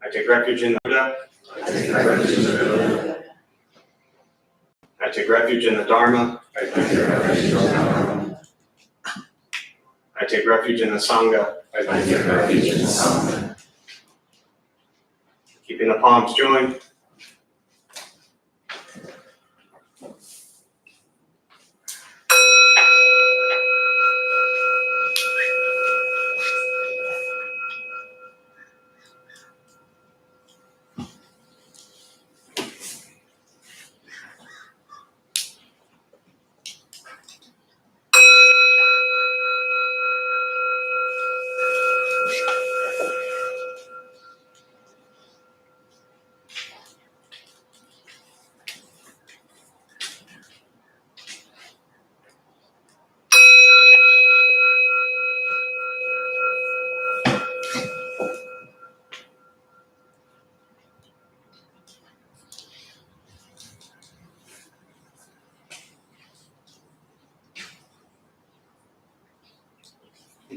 I take refuge in the Buddha. I take refuge in the Buddha. I take refuge in the Dharma. I take refuge in the Dharma. I take refuge in the Sangha. I take refuge in the Sangha. Keeping the palms joined.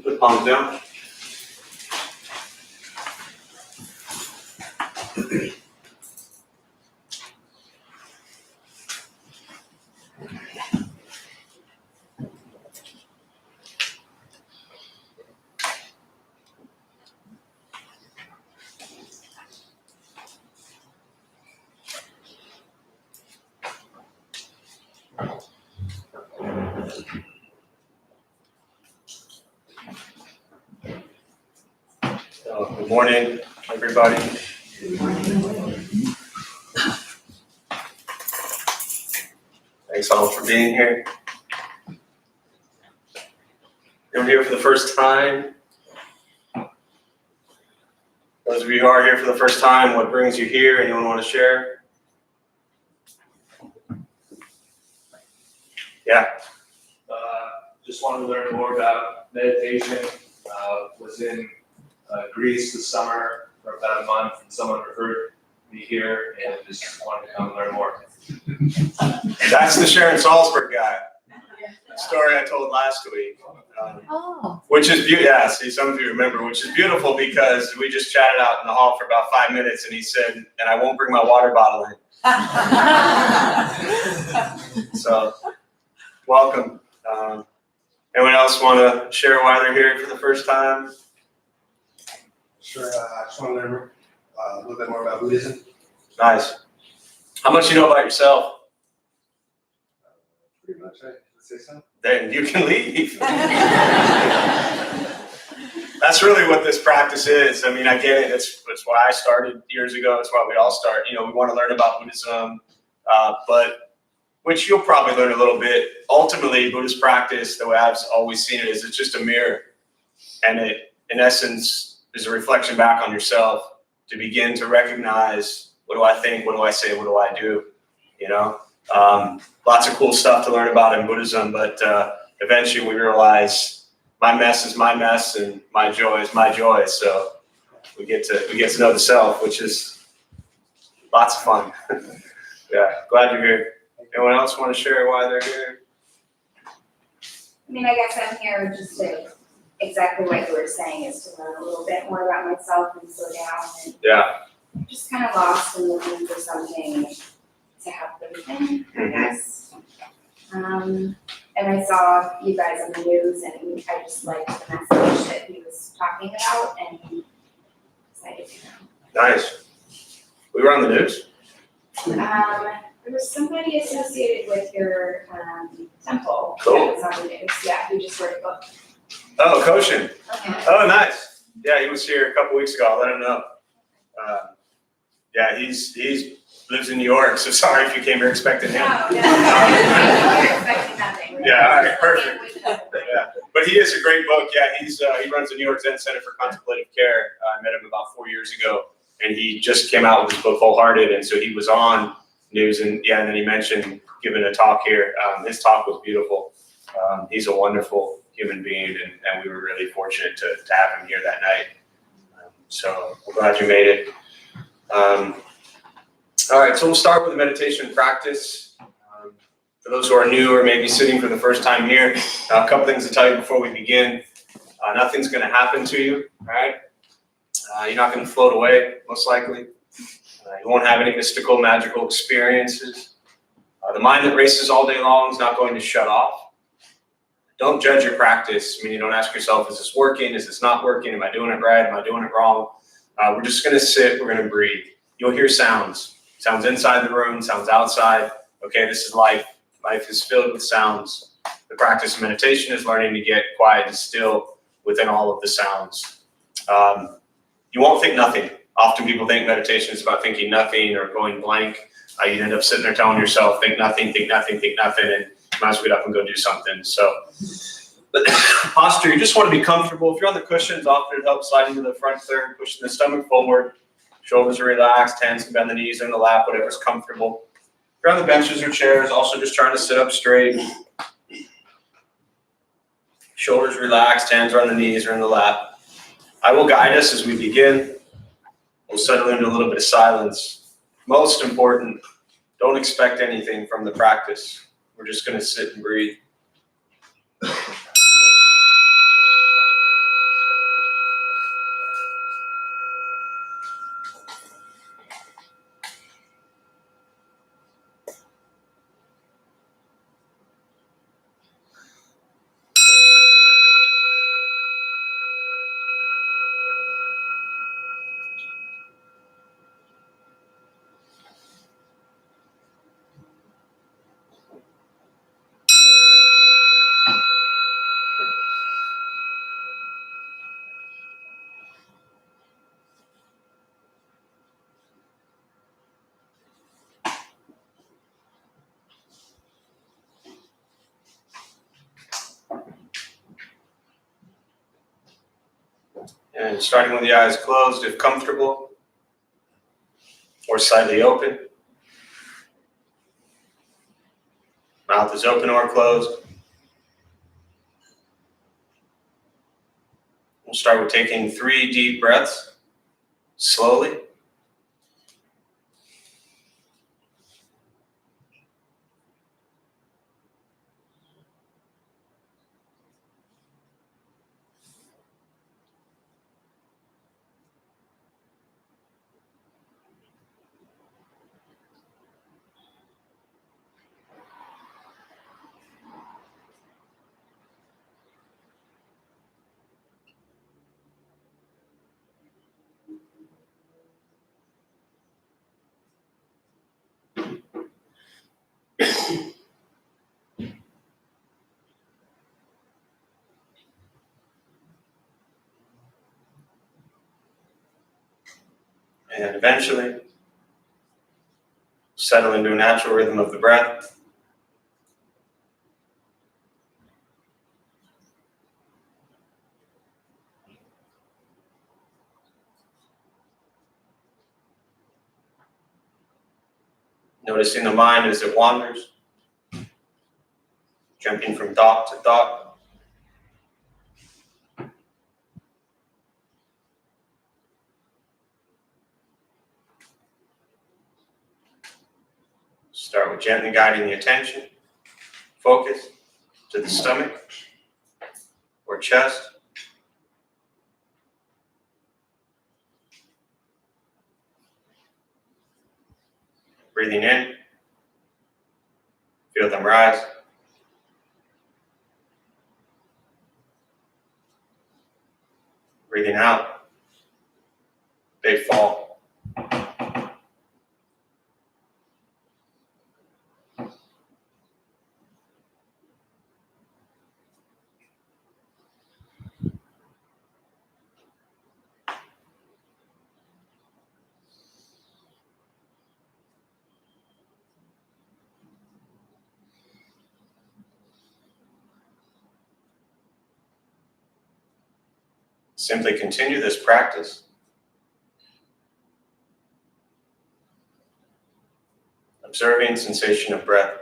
Put the palms down. Good morning, everybody. Good morning. Thanks all for being here. You're here for the first time. Those of you who are here for the first time, what brings you here? Anyone want to share? Yeah. Just wanted to learn more about meditation. Was in Greece this summer for about a month, and someone referred me here, and just wanted to come learn more. That's the Sharon Salzberg guy. The story I told last week. Which is beautiful. Yeah, see, some of you remember, which is beautiful because we just chatted out in the hall for about 5 minutes, and he said, and I won't bring my water bottle in. So, welcome. Anyone else want to share why they're here for the first time? Sure, I just want to learn a little bit more about Buddhism. Nice. How much you know about yourself? Pretty much, right? Let's say so. Then you can leave. That's really what this practice is. I mean, I get it. It's why I started years ago. It's why we all start. You know, we want to learn about Buddhism, but which you'll probably learn a little bit. Ultimately, Buddhist practice, the way I've always seen it, is it's just a mirror. And it, in essence, is a reflection back on yourself to begin to recognize, what do I think, what do I say, what do I do, you know? Lots of cool stuff to learn about in Buddhism, but eventually we realize my mess is my mess and my joy is my joy. So we get to know the self, which is lots of fun. Yeah, glad you're here. Anyone else want to share why they're here? I mean, I guess I'm here just to, exactly what you were saying, is to learn a little bit more about myself and slow down, and just kind of lost and looking for something to have faith in, I guess. And I saw you guys on the news, and I just liked the message that he was talking about, and excited to know. Nice. We were on the news? There was somebody associated with your temple. Cool. That was on the news. Yeah, who just wrote a book. Oh, Koshin. Okay. Oh, nice. Yeah, he was here a couple weeks ago. I'll let him know. Yeah, he's lives in New York, so sorry if you came here expecting him. No, I'm expecting nothing. Yeah, all right, perfect. Yeah, but he has a great book. Yeah, he runs the New York Zen Center for Contemplative Care. I met him about 4 years ago, and he just came out with his book Wholehearted, and so he was on news, and and then he mentioned giving a talk here. His talk was beautiful. He's a wonderful human being, and we were really fortunate to have him here that night. So we're glad you made it. All right, so we'll start with the meditation practice. For those who are new or maybe sitting for the first time here, a couple things to tell you before we begin. Nothing's going to happen to you, all right? You're not going to float away, most likely. You won't have any mystical, magical experiences. The mind that races all day long is not going to shut off. Don't judge your practice. I mean, you don't ask yourself, is this working? Is this not working? Am I doing it right? Am I doing it wrong? We're just going to sit. We're going to breathe. You'll hear sounds. Sounds inside the room, sounds outside. Okay, this is life. Life is filled with sounds. The practice of meditation is learning to get quiet and still within all of the sounds. You won't think nothing. Often people think meditation is about thinking nothing or going blank. You end up sitting there telling yourself, think nothing, think nothing, think nothing, and you might as well get up and go do something. So, but posture, you just want to be comfortable. If you're on the cushions, often it helps sliding to the front third, pushing the stomach forward, shoulders are relaxed, hands can bend the knees in the lap, whatever's comfortable. If you're on the benches or chairs, also just trying to sit up straight. Shoulders relaxed, hands are on the knees or in the lap. I will guide us as we begin. We'll settle into a little bit of silence. Most important, don't expect anything from the practice. We're just going to sit and breathe. And starting with the eyes closed, if comfortable, or slightly open. Mouth is open or closed. We'll start with taking 3 deep breaths, slowly. And eventually, settle into a natural rhythm of the breath. Noticing the mind as it wanders, jumping from thought to thought. Start with gently guiding the attention, focus to the stomach or chest. Breathing in, feel them rise. Breathing out, they fall. Simply continue this practice. Observing sensation of breath.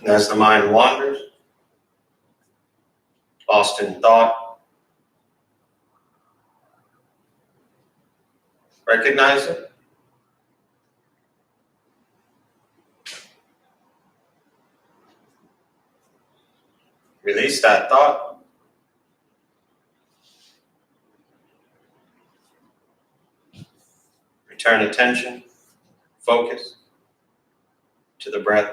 And as the mind wanders, lost in thought, recognize it. Release that thought. Return attention, focus to the breath.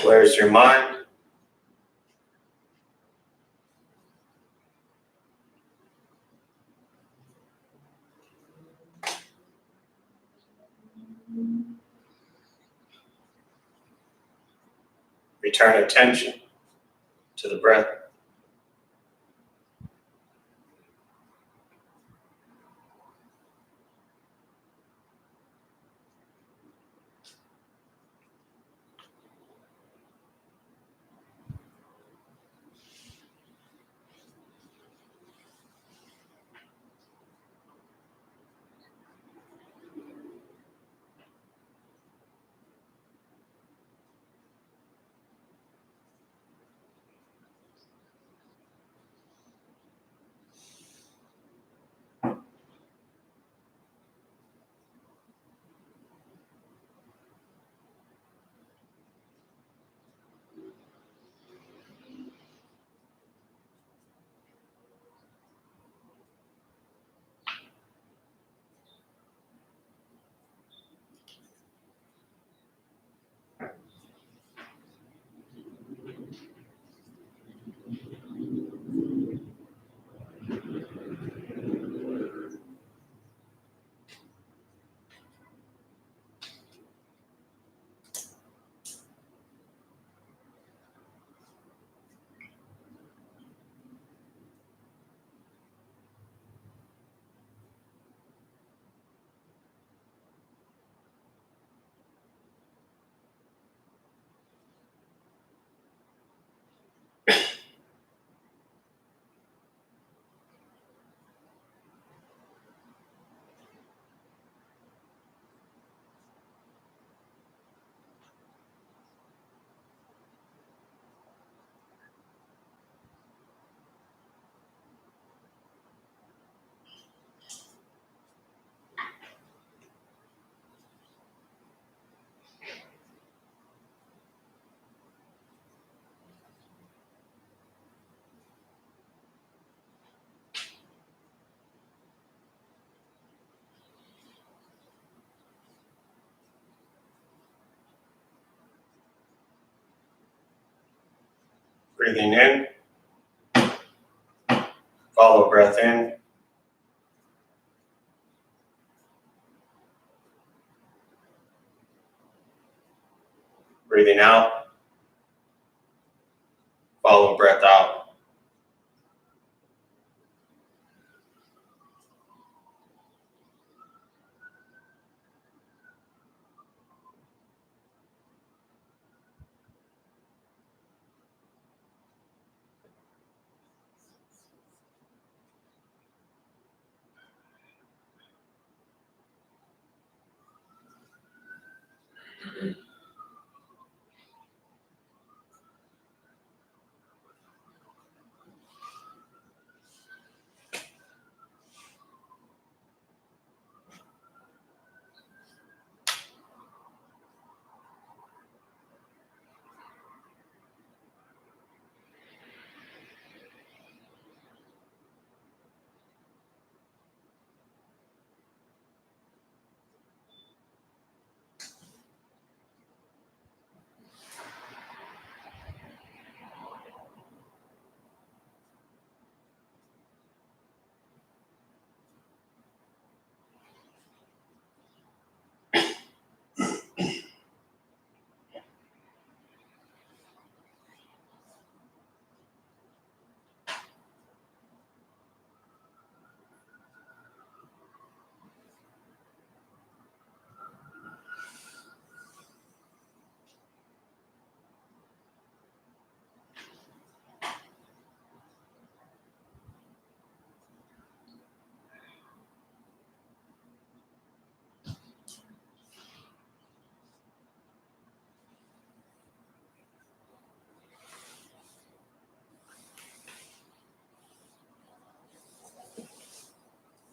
Where's your mind? Return attention to the breath. Breathing in. Follow breath in. Breathing out. Follow breath out.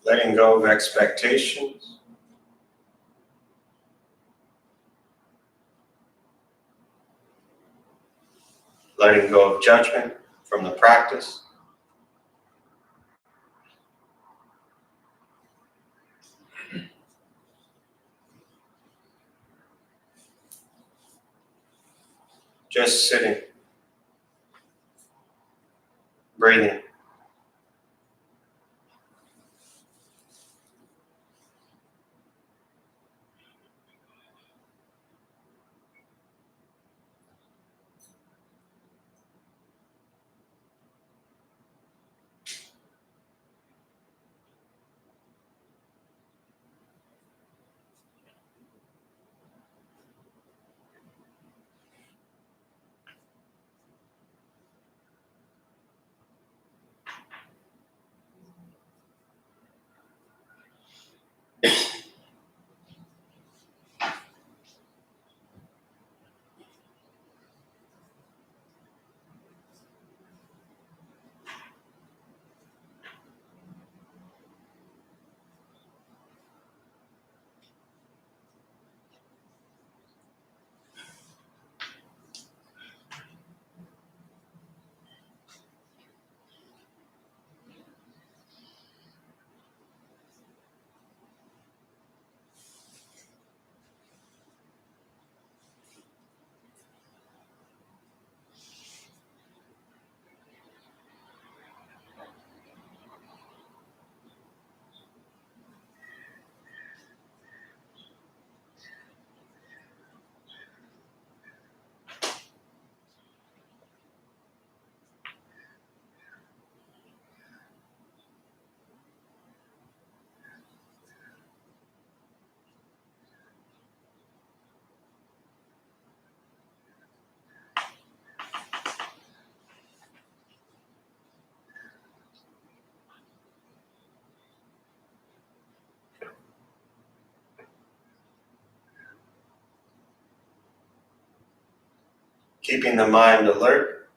Letting go of expectations. Letting go of judgment from the practice. Just sitting. Breathing. Keeping the mind alert.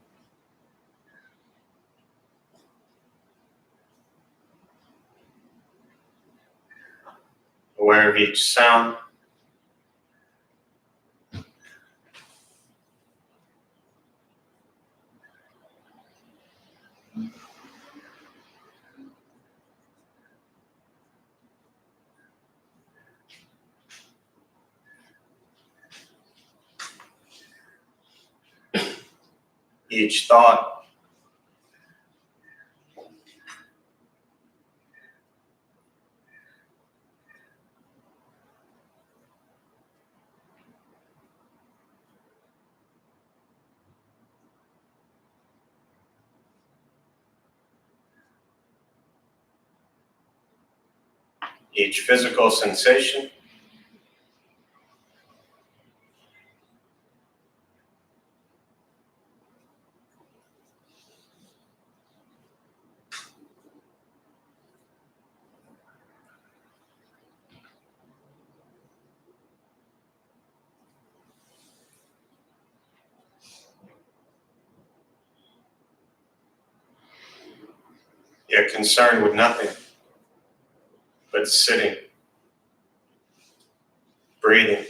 Aware of each sound. Each thought. each physical sensation. Yet concerned with nothing but sitting, breathing.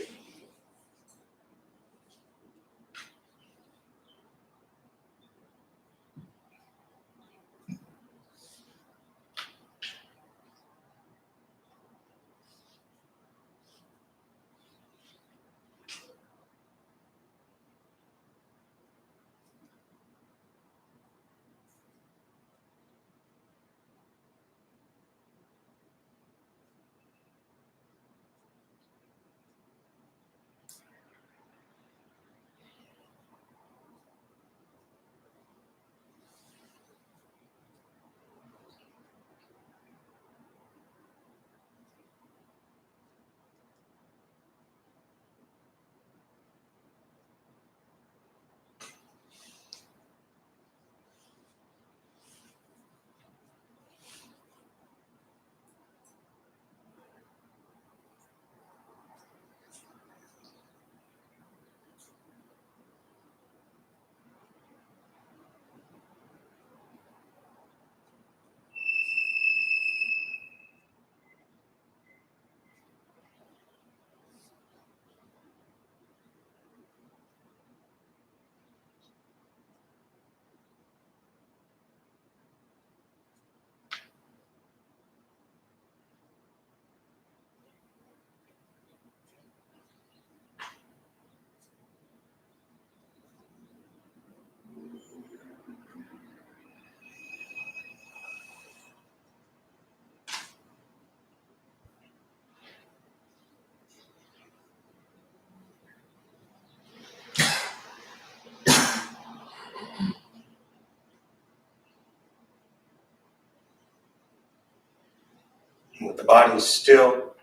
With the body still,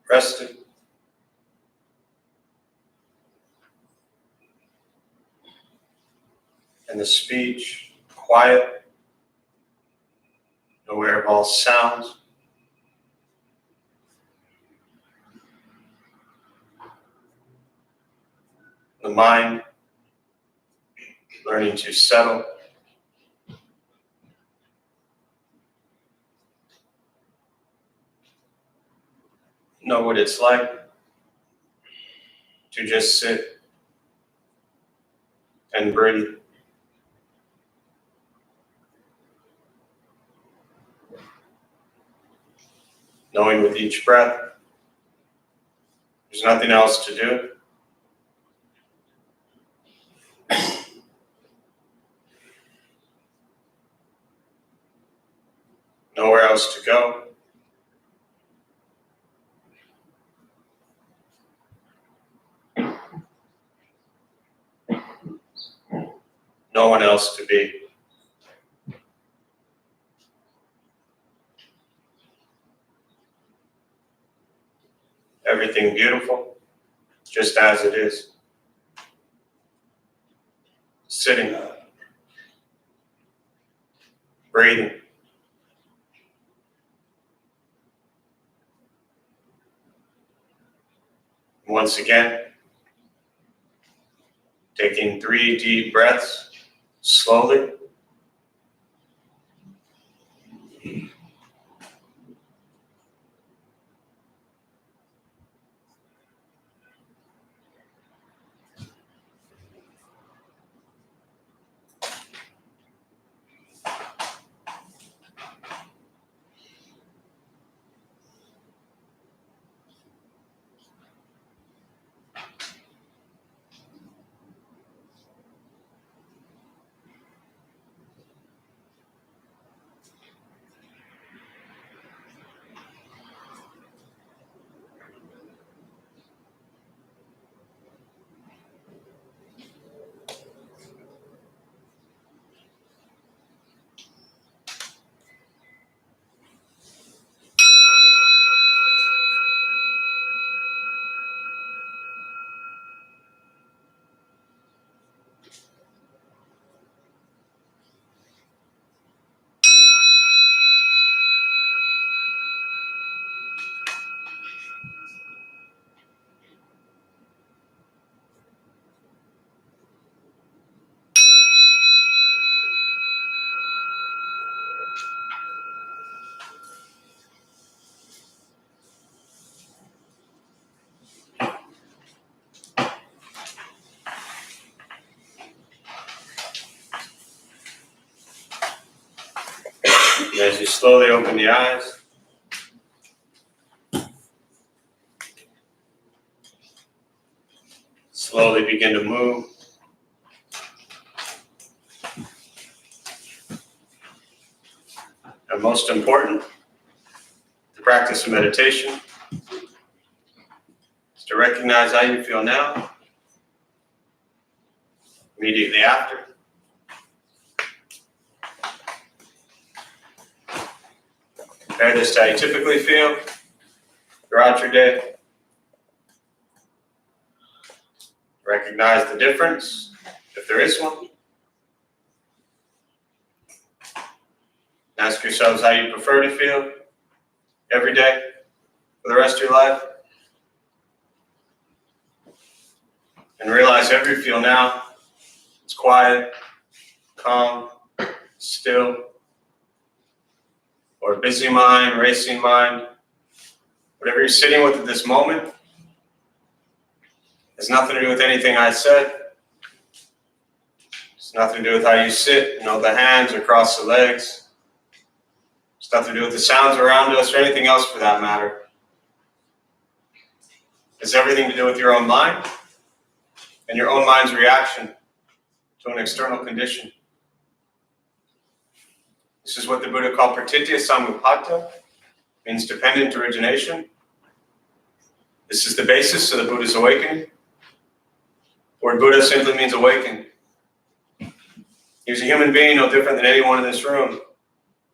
rested, and the speech quiet, aware of all sounds. The mind learning to settle. Know what it's like to just sit and breathe. Knowing with each breath, there's nothing else to do. Nowhere else to go. No one else to be. Everything beautiful, just as it is. Sitting, breathing. Once again, taking 3 deep breaths, slowly. As you slowly open the eyes, slowly begin to move. And most important, the practice of meditation is to recognize how you feel now, immediately after, compare this to how you typically feel throughout your day. Recognize the difference, if there is one. Ask yourselves how you prefer to feel every day for the rest of your life. And realize however you feel now, it's quiet, calm, still, or a busy mind, racing mind. Whatever you're sitting with at this moment has nothing to do with anything I said. It's nothing to do with how you sit, the hands or cross the legs. It's nothing to do with the sounds around us or anything else for that matter. It's everything to do with your own mind and your own mind's reaction to an external condition. This is what the Buddha called pratitya samuppada, means dependent origination. This is the basis of the Buddha's awakening. The word Buddha simply means awaken. He was a human being no different than anyone in this room,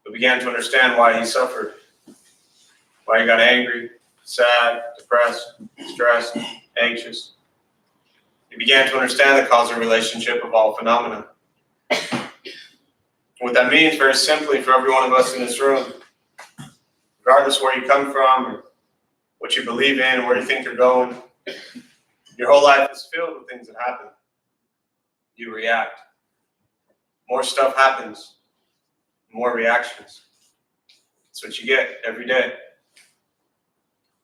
who began to understand why he suffered, why he got angry, sad, depressed, stressed, anxious. He began to understand the causal relationship of all phenomena. What that means, very simply, for every one of us in this room, regardless where you come from, or what you believe in, or where you think you're going, your whole life is filled with things that happen. You react. More stuff happens, more reactions. That's what you get every day.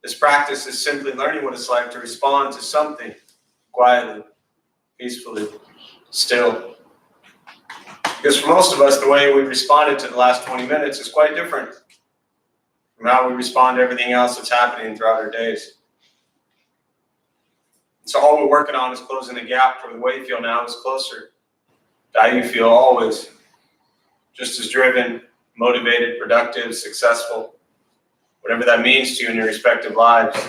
This practice is simply learning what it's like to respond to something quietly, peacefully, still. Because for most of us, the way we've responded to the last 20 minutes is quite different from how we respond to everything else that's happening throughout our days. So all we're working on is closing the gap toward the way you feel now is closer to how you feel always, just as driven, motivated, productive, successful, whatever that means to you in your respective lives.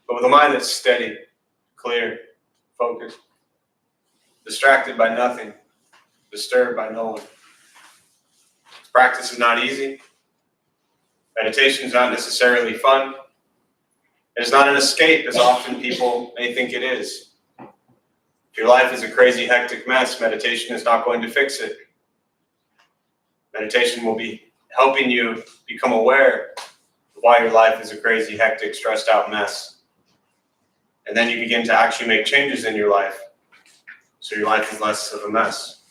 But with a mind that's steady, clear, focused, distracted by nothing, disturbed by no one. This practice is not easy. Meditation is not necessarily fun. It's not an escape as often people may think it is. If your life is a crazy, hectic mess, meditation is not going to fix it. Meditation will be helping you become aware of why your life is a crazy, hectic, stressed out mess. And then you begin to actually make changes in your life, so your life is less of a mess.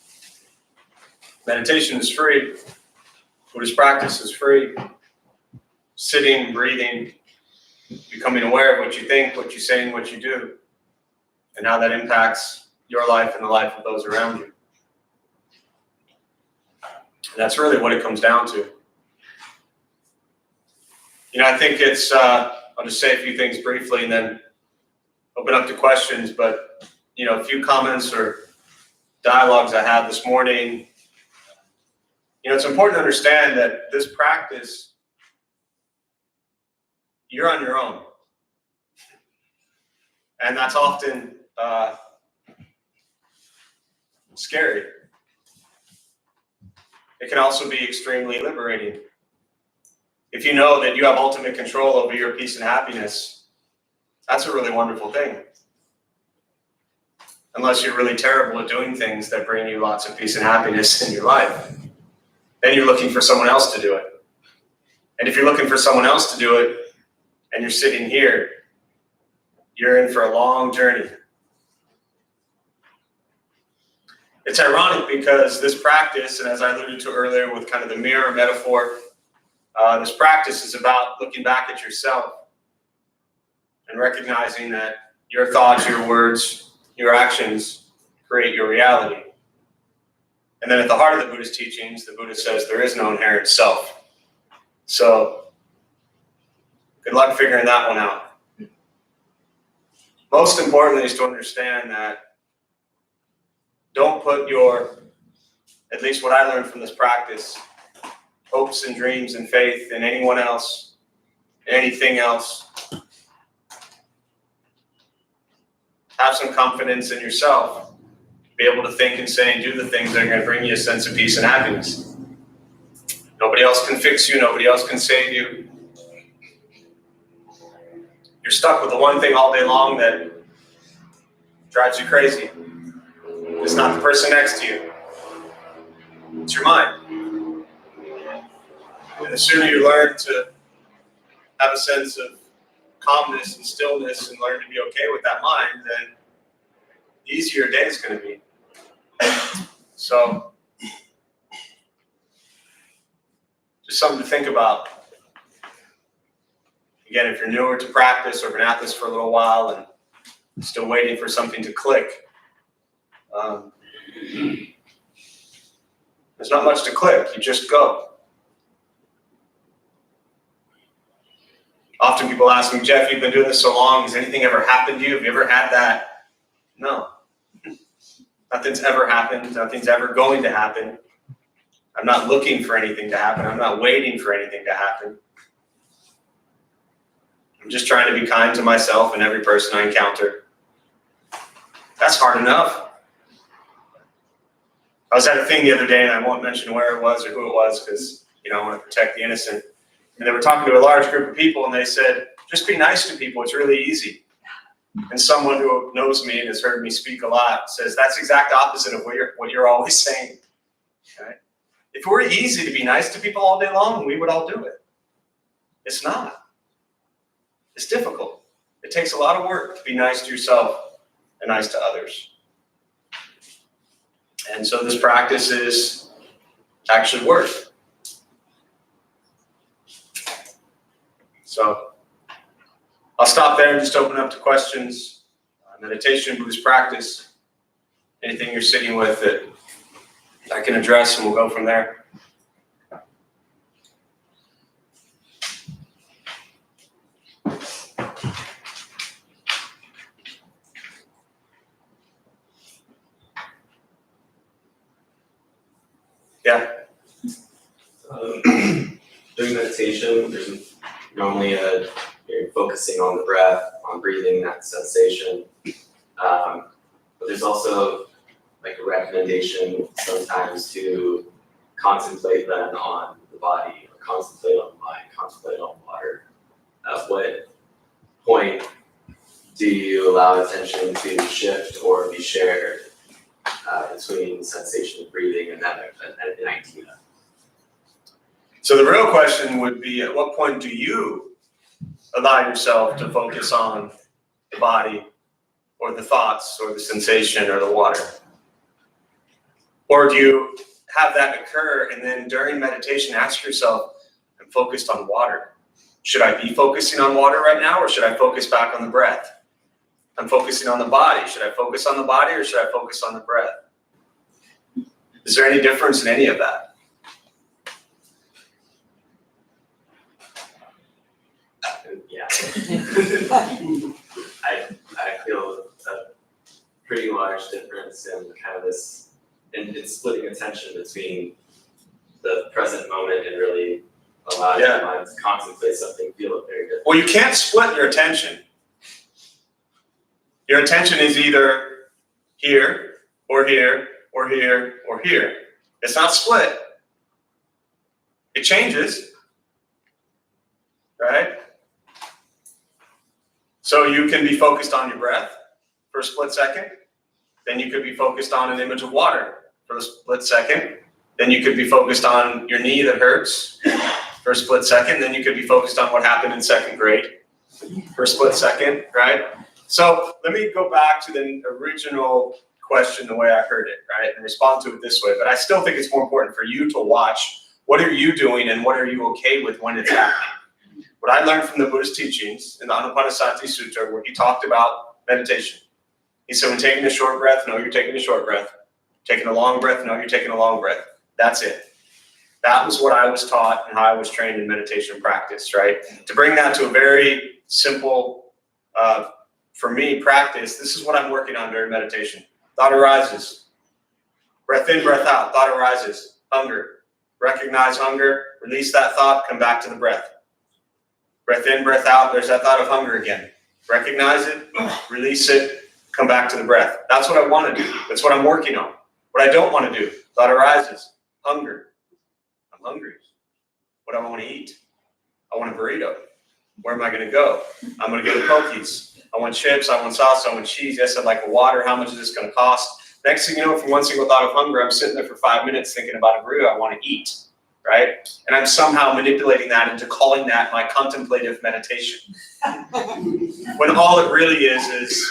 Meditation is free. Buddhist practice is free. Sitting, breathing, becoming aware of what you think, what you say, and what you do, and how that impacts your life and the life of those around you. And that's really what it comes down to. I think it's, I'll just say a few things briefly and then open up to questions, but, a few comments or dialogues I had this morning. It's important to understand that this practice, you're on your own. And that's often scary. It can also be extremely liberating. If you know that you have ultimate control over your peace and happiness, that's a really wonderful thing. Unless you're really terrible at doing things that bring you lots of peace and happiness in your life, then you're looking for someone else to do it. And if you're looking for someone else to do it, and you're sitting here, you're in for a long journey. It's ironic because this practice, and as I alluded to earlier with kind of the mirror metaphor, this practice is about looking back at yourself and recognizing that your thoughts, your words, your actions create your reality. And then at the heart of the Buddhist teachings, the Buddha says there is no inherent self. So good luck figuring that one out. Most importantly is to understand that don't put your, at least what I learned from this practice, hopes and dreams and faith in anyone else, anything else. Have some confidence in yourself. Be able to think and say and do the things that are going to bring you a sense of peace and happiness. Nobody else can fix you. Nobody else can save you. You're stuck with the one thing all day long that drives you crazy. It's not the person next to you. It's your mind. And the sooner you learn to have a sense of calmness and stillness and learn to be okay with that mind, then the easier your day is going to be. So, just something to think about. Again, if you're newer to practice or been at this for a little while and still waiting for something to click, there's not much to click. You just go. Often people ask me, Jeff, you've been doing this so long, has anything ever happened to you? Have you ever had that? No. Nothing's ever happened. Nothing's ever going to happen. I'm not looking for anything to happen. I'm not waiting for anything to happen. I'm just trying to be kind to myself and every person I encounter. That's hard enough. I was at a thing the other day, and I won't mention where it was or who it was because, I want to protect the innocent. And they were talking to a large group of people, and they said, just be nice to people. It's really easy. And someone who knows me and has heard me speak a lot says, that's the exact opposite of what you're always saying. Okay? If it were easy to be nice to people all day long, we would all do it. It's not. It's difficult. It takes a lot of work to be nice to yourself and nice to others. And so this practice is actually work. So I'll stop there and just open up to questions. Meditation, Buddhist practice, anything you're sitting with that I can address, and we'll go from there. Yeah. During meditation, there's normally you're focusing on the breath, on breathing, that sensation. But there's also like a recommendation sometimes to contemplate then on the body, or contemplate on the mind, contemplate on water. At what point do you allow attention to shift or be shared between sensation of breathing and that an idea? So the real question would be, at what point do you allow yourself to focus on the body or the thoughts or the sensation or the water? Or do you have that occur and then during meditation ask yourself, I'm focused on water. Should I be focusing on water right now, or should I focus back on the breath? I'm focusing on the body. Should I focus on the body, or should I focus on the breath? Is there any difference in any of that? Yeah. I feel a pretty large difference in kind of this, in splitting attention between the present moment and really allowing your mind to contemplate something, feel it very different. Well, you can't split your attention. Your attention is either here, or here, or here, or here. It's not split. It changes, right? So you can be focused on your breath for a split second. Then you could be focused on an image of water for a split second. Then you could be focused on your knee that hurts for a split second. Then you could be focused on what happened in second grade for a split second, right? So let me go back to the original question the way I heard it, right? And respond to it this way. But I still think it's more important for you to watch what are you doing and what are you okay with when it's happening. What I learned from the Buddhist teachings in the Anapanasati Sutta, where he talked about meditation. He said, when taking a short breath, know you're taking a short breath. Taking a long breath, no, you're taking a long breath. That's it. That was what I was taught and how I was trained in meditation practice, right? To bring that to a very simple, for me, practice, this is what I'm working on during meditation. Thought arises. Breath in, breath out. Thought arises. Hunger. Recognize hunger. Release that thought. Come back to the breath. Breath in, breath out. There's that thought of hunger again. Recognize it. Release it. Come back to the breath. That's what I want to do. That's what I'm working on. What I don't want to do. Thought arises. Hunger. I'm hungry. What do I want to eat? I want a burrito. Where am I going to go? I'm going to go to Pokies. I want chips. I want sauce. I want cheese. Yes, I'd like a water. How much is this going to cost? Next thing you know, from one single thought of hunger, I'm sitting there for 5 minutes thinking about a burrito I want to eat, right? And I'm somehow manipulating that into calling that my contemplative meditation. When all it really is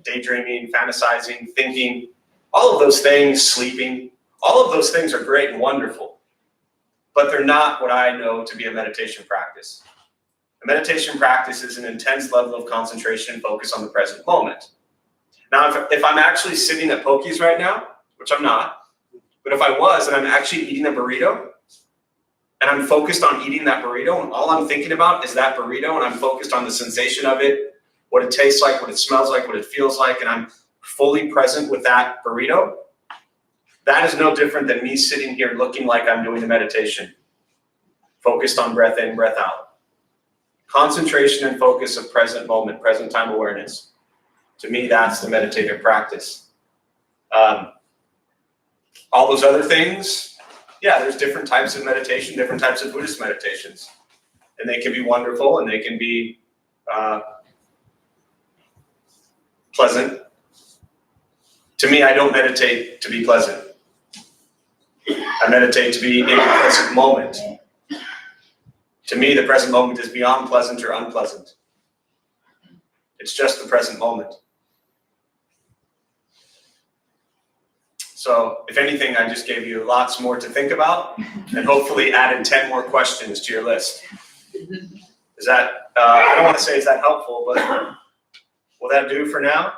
daydreaming, fantasizing, thinking, all of those things, sleeping, all of those things are great and wonderful, but they're not what I know to be a meditation practice. A meditation practice is an intense level of concentration and focus on the present moment. Now, if I'm actually sitting at Pokies right now, which I'm not, but if I was and I'm actually eating a burrito, and I'm focused on eating that burrito, and all I'm thinking about is that burrito, and I'm focused on the sensation of it, what it tastes like, what it smells like, what it feels like, and I'm fully present with that burrito, that is no different than me sitting here looking like I'm doing a meditation, focused on breath in, breath out. Concentration and focus of present moment, present time awareness. To me, that's the meditative practice. All those other things, yeah, there's different types of meditation, different types of Buddhist meditations. And they can be wonderful and they can be pleasant. To me, I don't meditate to be pleasant. I meditate to be in the present moment. To me, the present moment is beyond pleasant or unpleasant. It's just the present moment. So, if anything, I just gave you lots more to think about and hopefully added 10 more questions to your list. Is that, I don't want to say is that helpful, but will that do for now?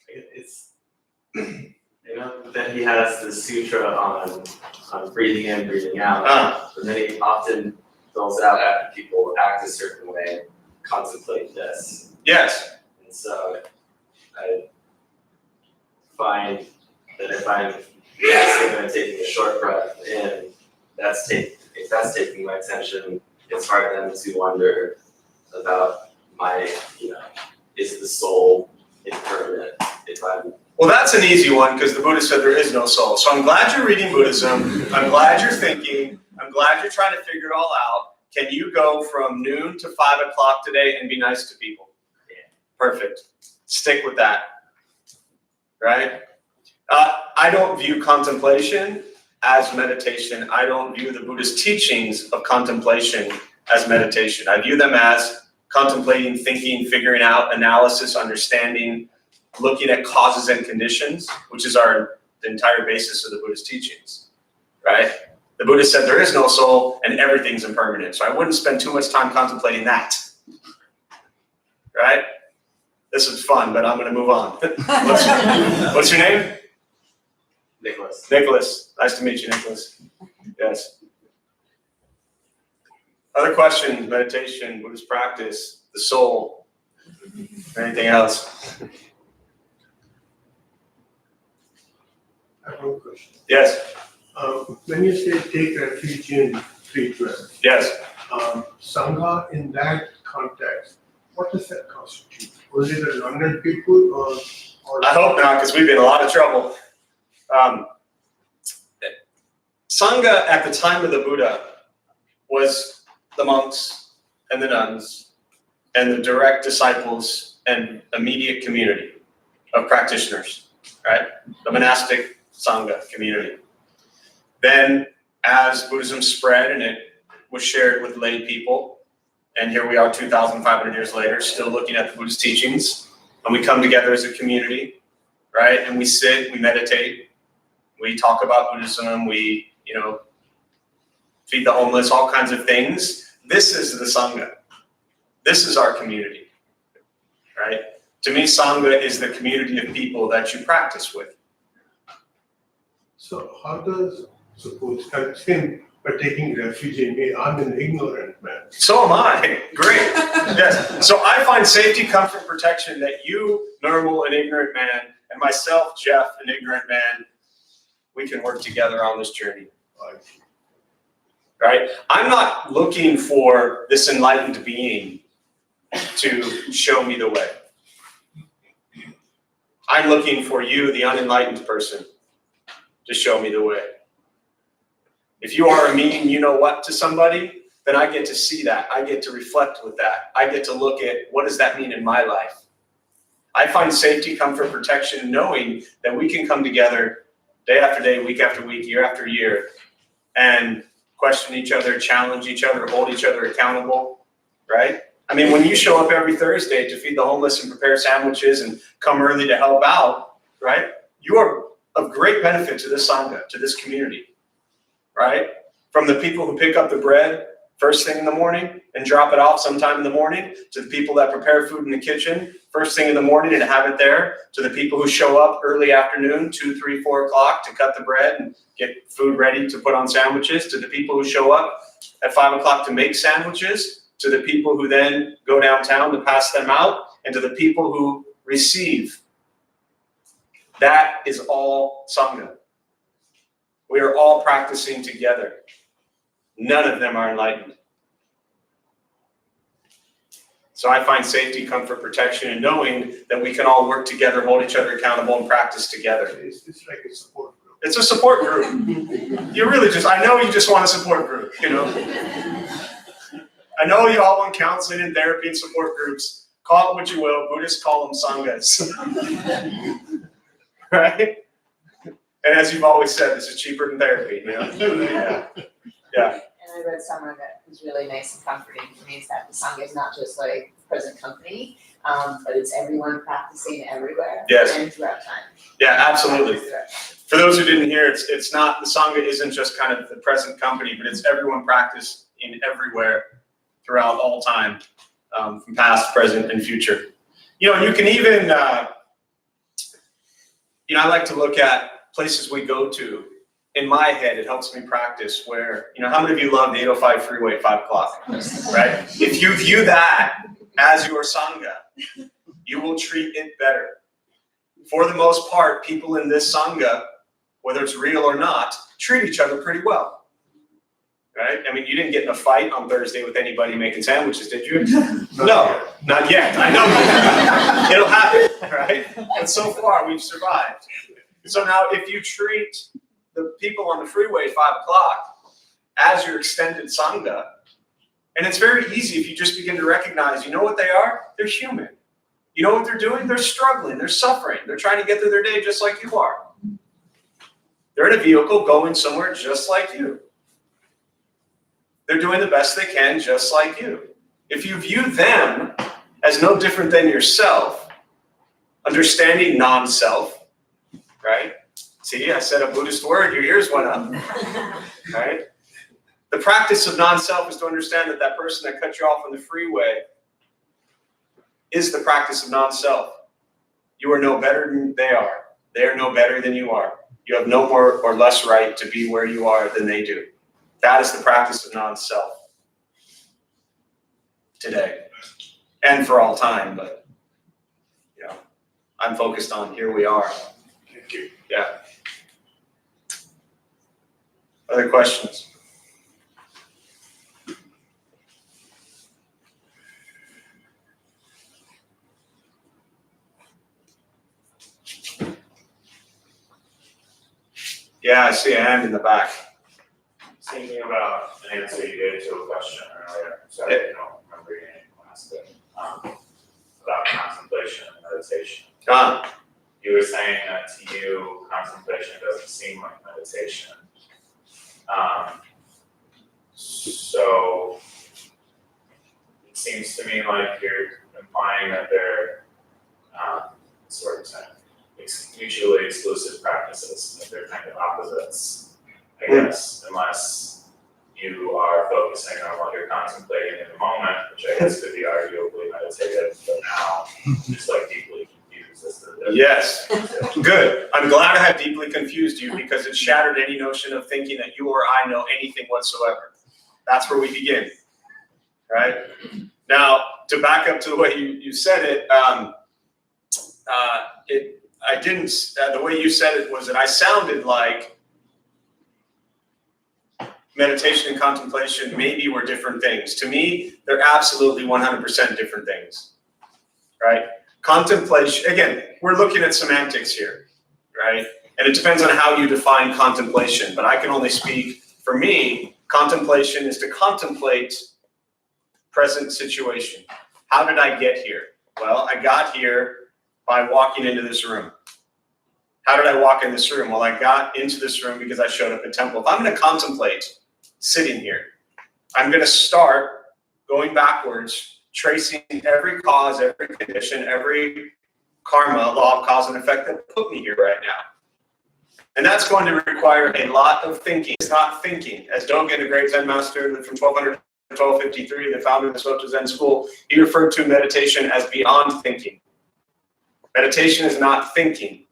It's, that he has the sutra on breathing in, breathing out. And then he often fills out after people act a certain way, contemplate this. Yes. And so I find that if I'm taking a short breath in, if that's taking my attention, it's hard then to wonder about my, is the soul impermanent? Well, that's an easy one because the Buddha said there is no soul. So I'm glad you're reading Buddhism. I'm glad you're thinking. I'm glad you're trying to figure it all out. Can you go from noon to 5 o'clock today and be nice to people? Yeah. Perfect. Stick with that. Right? I don't view contemplation as meditation. I don't view the Buddhist teachings of contemplation as meditation. I view them as contemplating, thinking, figuring out, analysis, understanding, looking at causes and conditions, which is the entire basis of the Buddhist teachings, right? The Buddha said there is no soul and everything's impermanent. So I wouldn't spend too much time contemplating that, right? This is fun, but I'm going to move on. What's your name? Nicholas. Nicholas. Nice to meet you, Nicholas. Yes. Other questions, meditation, Buddhist practice, the soul, anything else? I have one question. Yes. When you say take refuge in treatment, Yes. Sangha in that context, what does that constitute? Only the learned people or I hope not, because we'd be in a lot of trouble. Sangha at the time of the Buddha was the monks and the nuns and the direct disciples and immediate community of practitioners, right? The monastic Sangha community. Then as Buddhism spread and it was shared with lay people, and here we are 2,500 years later, still looking at the Buddhist teachings, and we come together as a community, right? And we sit, we meditate, we talk about Buddhism, we, feed the homeless, all kinds of things. This is the Sangha. This is our community, right? To me, Sangha is the community of people that you practice with. So how does suppose helps him by taking refuge in me? I'm an ignorant man. So am I. Great. Yes. So I find safety, comfort, protection that you, normal and ignorant man, and myself, Jeff, an ignorant man, we can work together on this journey. Right? I'm not looking for this enlightened being to show me the way. I'm looking for you, the unenlightened person, to show me the way. If you are a mean you know what to somebody, then I get to see that. I get to reflect with that. I get to look at what does that mean in my life. I find safety, comfort, protection, knowing that we can come together day after day, week after week, year after year, and question each other, challenge each other, hold each other accountable, right? I mean, when you show up every Thursday to feed the homeless and prepare sandwiches and come early to help out, right? You are of great benefit to this Sangha, to this community, right? From the people who pick up the bread first thing in the morning and drop it off sometime in the morning, to the people that prepare food in the kitchen first thing in the morning and have it there, to the people who show up early afternoon, 2, 3, 4 o'clock to cut the bread and get food ready to put on sandwiches, to the people who show up at 5 o'clock to make sandwiches, to the people who then go downtown to pass them out, and to the people who receive. That is all Sangha. We are all practicing together. None of them are enlightened. So I find safety, comfort, protection in knowing that we can all work together, hold each other accountable, and practice together. It's like a support group. It's a support group. You really just, I know you just want a support group, you know. I know you all want counseling and therapy and support groups. Call it what you will. Buddhists call them sanghas. Right? And as you've always said, this is cheaper than therapy, you know? Yeah. And I read somewhere that was really nice and comforting for me is that the Sangha is not just like present company, but it's everyone practicing everywhere Yes. and throughout time. Yeah, absolutely. For those who didn't hear, it's not, the Sangha isn't just kind of the present company, but it's everyone practicing everywhere throughout all time, from past, present, and future. You know, you can even, you know, I like to look at places we go to. In my head, it helps me practice where, you know, how many of you love the 805 freeway at 5 o'clock, right? If you view that as your Sangha, you will treat it better. For the most part, people in this Sangha, whether it's real or not, treat each other pretty well, right? I mean, you didn't get in a fight on Thursday with anybody making sandwiches, did you? No, not yet. I know it'll happen, right? But so far, we've survived. So now, if you treat the people on the freeway at 5 o'clock as your extended Sangha, and it's very easy if you just begin to recognize, you know what they are? They're human. You know what they're doing? They're struggling, they're suffering, they're trying to get through their day just like you are. They're in a vehicle going somewhere just like you. They're doing the best they can just like you. If you view them as no different than yourself, understanding non-self, right? See, I said a Buddhist word, your ears went up, right? The practice of non-self is to understand that that person that cut you off on the freeway is the practice of non-self. You are no better than they are. They are no better than you are. You have no more or less right to be where you are than they do. That is the practice of non-self today and for all time, but you know, I'm focused on here we are. Thank you. Yeah. Other questions? Yeah, I see a hand in the back. Thinking about an answer you gave to a question earlier, sorry, I don't remember your name last bit, about contemplation and meditation. John. You were saying that to you, contemplation doesn't seem like meditation. So it seems to me like you're implying that they're sort of mutually exclusive practices, that they're kind of opposites, I guess, unless you are focusing on what you're contemplating in the moment, which I guess could be arguably meditative, but now just like deeply confused as to the there. Yes, good. I'm glad I have deeply confused you because it shattered any notion of thinking that you or I know anything whatsoever. That's where we begin, right? Now, to back up to the way you said it, the way you said it was that I sounded like meditation and contemplation maybe were different things. To me, they're absolutely 100% different things, right? Contemplation, again, we're looking at semantics here, right? And it depends on how you define contemplation, but I can only speak for me. Contemplation is to contemplate present situation. How did I get here? Well, I got here by walking into this room. How did I walk in this room? Well, I got into this room because I showed up at temple. If I'm going to contemplate sitting here, I'm going to start going backwards, tracing every cause, every condition, every karma, law of cause and effect that put me here right now. And that's going to require a lot of thinking. It's not thinking. As Dogen, a great Zen master from 1200 to 1253, the founder of the Soto Zen school, he referred to meditation as beyond thinking. Meditation is not thinking.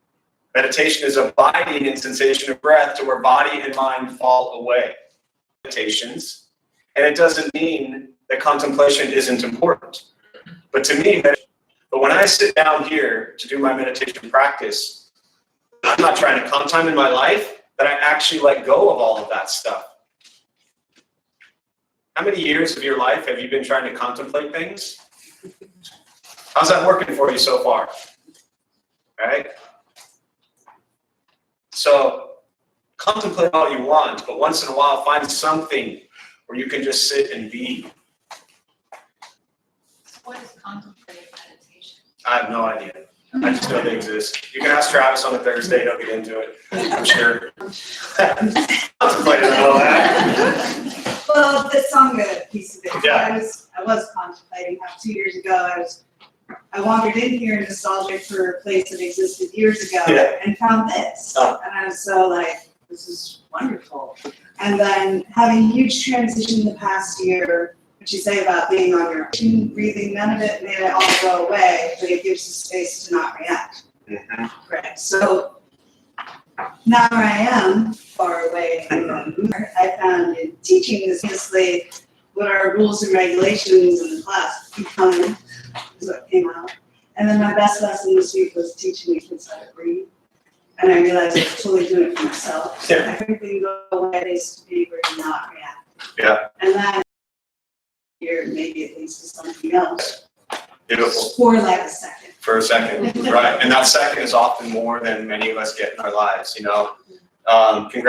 Meditation is abiding in sensation of breath to where body and mind fall away. Meditations, and it doesn't mean that contemplation isn't important. But to me, but when I sit down here to do my meditation practice, I'm not trying to count time in my life, but I actually let go of all of that stuff. How many years of your life have you been trying to contemplate things? How's that working for you so far? Right? So contemplate all you want, but once in a while find something where you can just sit and be. What is contemplative meditation? I have no idea. I just know they exist. You can ask Travis on a Thursday, he'll get into it, I'm sure. Contemplating all that. Well, the Sangha piece of it. Yeah. I was contemplating how 2 years ago I wandered in here nostalgic for a place that existed years ago and found this. Oh. And I was so like, this is wonderful. And then having a huge transition in the past year, what you say about being on your own, breathing, none of it made it all go away, but it gives you space to not react. Mm-hmm. Right. So now where I am, far away from the I found in teaching is basically what are rules and regulations in the class. Becoming is what came out. And then my best lesson this week was teaching the kids how to breathe. And I realized I was totally doing it for myself. So everything go away, they used to be where you not react. Yeah. And then here maybe it leads to something else. Beautiful. For like a second. For a second, right? And that second is often more than many of us get in our lives, you know? Congratulations.